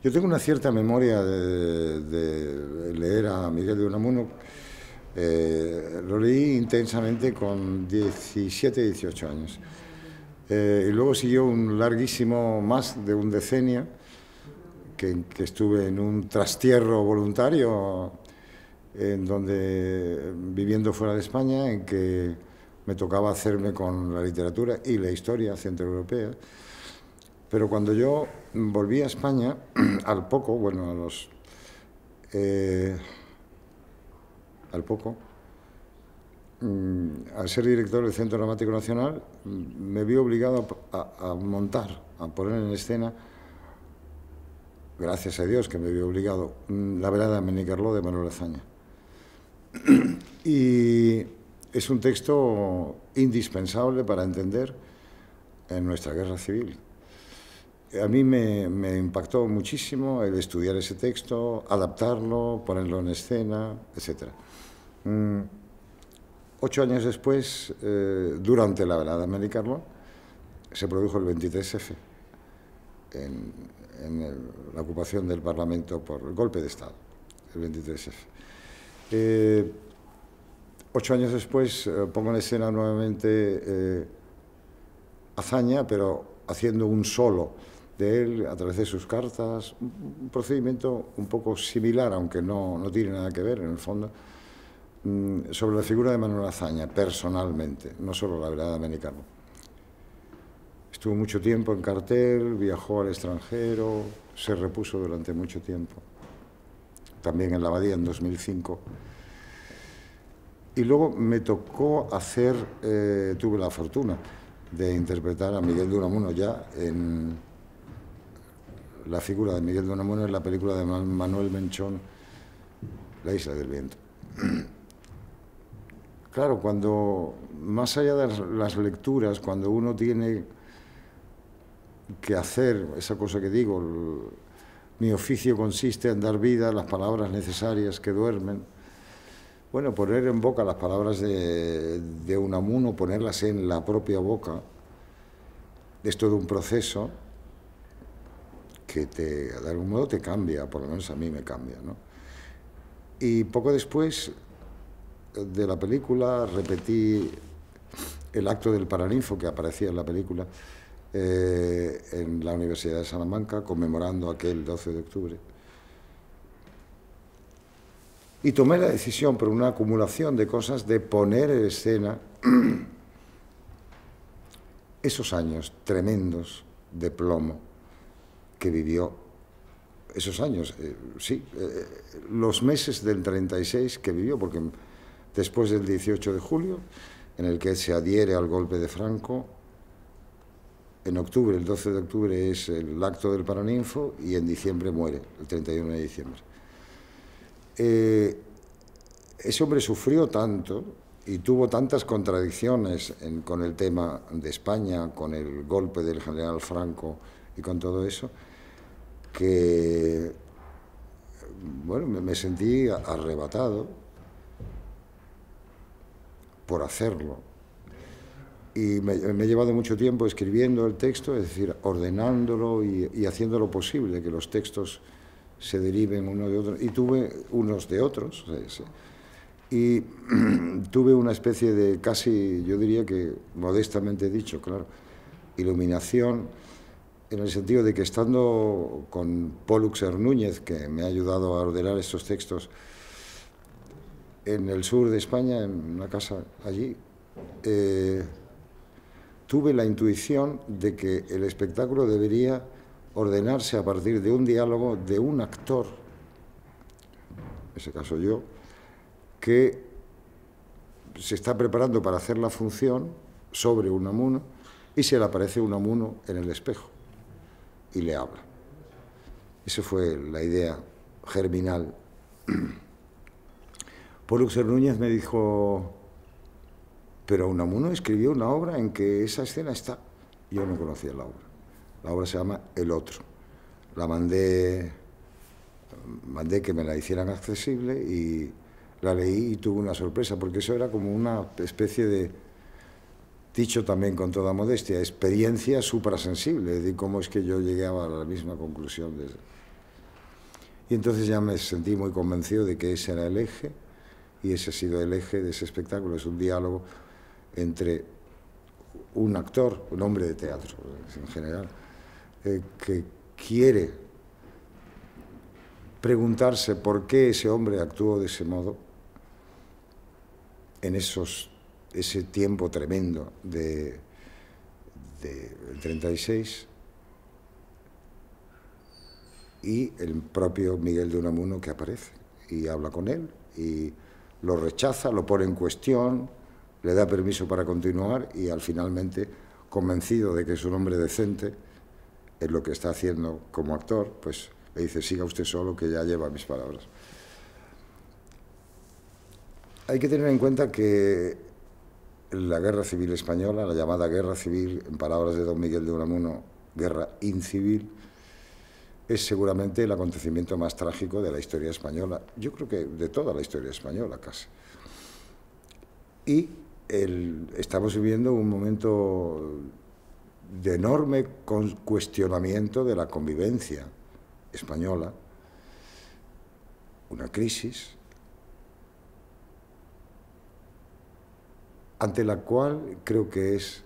Yo tengo una cierta memoria de leer a Miguel de Unamuno. Lo leí intensamente con 17, 18 años. Y luego siguió un larguísimo, más de un decenio, que estuve en un trastierro voluntario, en donde, viviendo fuera de España, en que me tocaba hacerme con la literatura y la historia centroeuropea. Pero cuando yo volví a España, al poco, bueno, al poco, al ser director del Centro Dramático Nacional, me vi obligado a montar, a poner en escena, gracias a Dios que me vi obligado, la velada de Menicarló de Manuel Azaña. Y es un texto indispensable para entender en nuestra guerra civil. A mí me impactó muchísimo el estudiar ese texto, adaptarlo, ponerlo en escena, etc. 8 años después, durante la velada de Menicarló, se produjo el 23F, la ocupación del Parlamento por el golpe de Estado, el 23F. 8 años después pongo en escena nuevamente Azaña, pero haciendo un solo de él a través de sus cartas, un procedimiento un poco similar, aunque no tiene nada que ver en el fondo, sobre la figura de Manuel Azaña, personalmente, no solo la velada de Menicarló. Estuvo mucho tiempo en cartel, viajó al extranjero, se repuso durante mucho tiempo, también en la Abadía en 2005. Y luego me tocó hacer, tuve la fortuna de interpretar a Miguel de Unamuno ya en la figura de Miguel de Unamuno en la película de Manuel Menchón, La Isla del Viento. Claro, cuando, más allá de las lecturas, cuando uno tiene que hacer esa cosa que digo, mi oficio consiste en dar vida a las palabras necesarias que duermen. Bueno, poner en boca las palabras de Unamuno, ponerlas en la propia boca, es todo un proceso que de algún modo te cambia, por lo menos a mí me cambia, ¿no? Y poco después de la película repetí el acto del Paraninfo que aparecía en la película en la Universidad de Salamanca, conmemorando aquel 12 de octubre. Y tomé la decisión, por una acumulación de cosas, de poner en escena esos años tremendos de plomo que vivió, esos años, los meses del 36 que vivió, porque después del 18 de julio, en el que se adhiere al golpe de Franco, en octubre, el 12 de octubre es el acto del Paraninfo y en diciembre muere, el 31 de diciembre. Ese hombre sufrió tanto y tuvo tantas contradicciones con el tema de España, con el golpe del general Franco y con todo eso, que, bueno, me sentí arrebatado por hacerlo. Y me he llevado mucho tiempo escribiendo el texto, es decir, ordenándolo y haciendo lo posible que los textos se deriven uno de otro, y tuve unos de otros, y tuve una especie de casi, yo diría que modestamente dicho, claro, iluminación, en el sentido de que estando con Pólux Núñez, que me ha ayudado a ordenar estos textos en el sur de España, en una casa allí, tuve la intuición de que el espectáculo debería ordenarse a partir de un diálogo de un actor, en ese caso yo, que se está preparando para hacer la función sobre Unamuno y se le aparece Unamuno en el espejo y le habla. Esa fue la idea germinal. Pólux Núñez me dijo, pero Unamuno escribió una obra en que esa escena está. Yo no conocía la obra. La obra se llama El Otro. La mandé que me la hicieran accesible y la leí y tuve una sorpresa, porque eso era como una especie de, dicho también con toda modestia, experiencia suprasensible, de cómo es que yo llegué a la misma conclusión. Y entonces ya me sentí muy convencido de que ese era el eje, y ese ha sido el eje de ese espectáculo. Es un diálogo entre un actor, un hombre de teatro en general, que quiere preguntarse por qué ese hombre actuó de ese modo en ese tiempo tremendo del 36, y el propio Miguel de Unamuno que aparece y habla con él y lo rechaza, lo pone en cuestión, le da permiso para continuar y finalmente, convencido de que es un hombre decente en lo que está haciendo como actor, pues le dice: siga usted solo, que ya lleva mis palabras. Hay que tener en cuenta que la Guerra Civil Española, la llamada Guerra Civil, en palabras de don Miguel de Unamuno, guerra incivil, es seguramente el acontecimiento más trágico de la historia española, yo creo que de toda la historia española casi. Y estamos viviendo un momento de enorme cuestionamiento de la convivencia española, una crisis ante la cual creo que es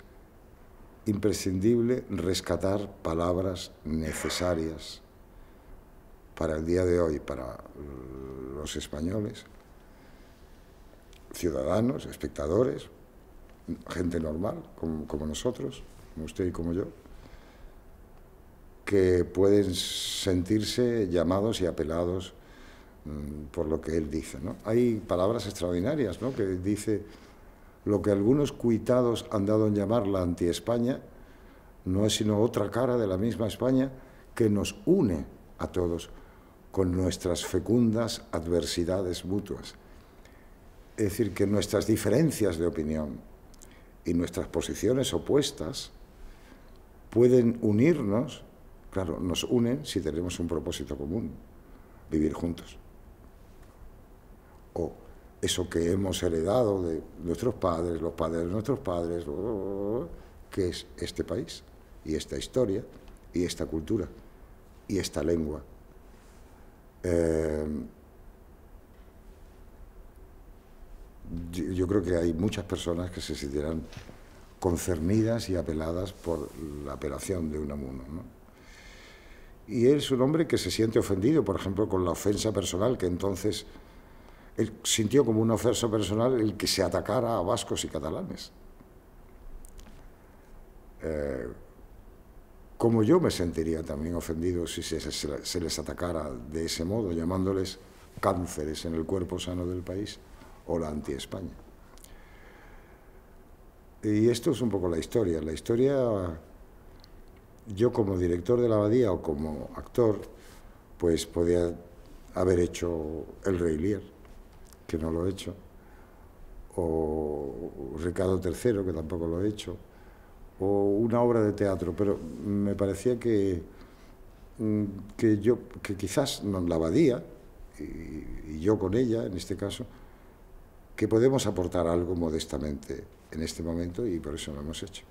imprescindible rescatar palabras necesarias para el día de hoy, para los españoles, ciudadanos, espectadores, gente normal, como nosotros, como usted y como yo, que pueden sentirse llamados y apelados por lo que él dice, ¿no? Hay palabras extraordinarias, ¿no?, que dice: lo que algunos cuitados han dado en llamar la anti-España no es sino otra cara de la misma España que nos une a todos con nuestras fecundas adversidades mutuas. Es decir, que nuestras diferencias de opinión y nuestras posiciones opuestas pueden unirnos, claro, nos unen si tenemos un propósito común: vivir juntos. O eso que hemos heredado de nuestros padres, los padres de nuestros padres, que es este país, y esta historia, y esta cultura, y esta lengua. Yo creo que hay muchas personas que se sentirán concernidas y apeladas por la apelación de Unamuno, ¿no? Y él es un hombre que se siente ofendido, por ejemplo, con la ofensa personal, que entonces él sintió como una ofensa personal el que se atacara a vascos y catalanes. Como yo me sentiría también ofendido si se les atacara de ese modo, llamándoles cánceres en el cuerpo sano del país o la anti-España. Y esto es un poco la historia. La historia, yo como director de la Abadía o como actor, pues podía haber hecho El Rey Lear, que no lo he hecho, o Ricardo III, que tampoco lo he hecho, o una obra de teatro, pero me parecía que quizás la Abadía, y yo con ella en este caso, que podemos aportar algo modestamente en este momento, y por eso lo hemos hecho.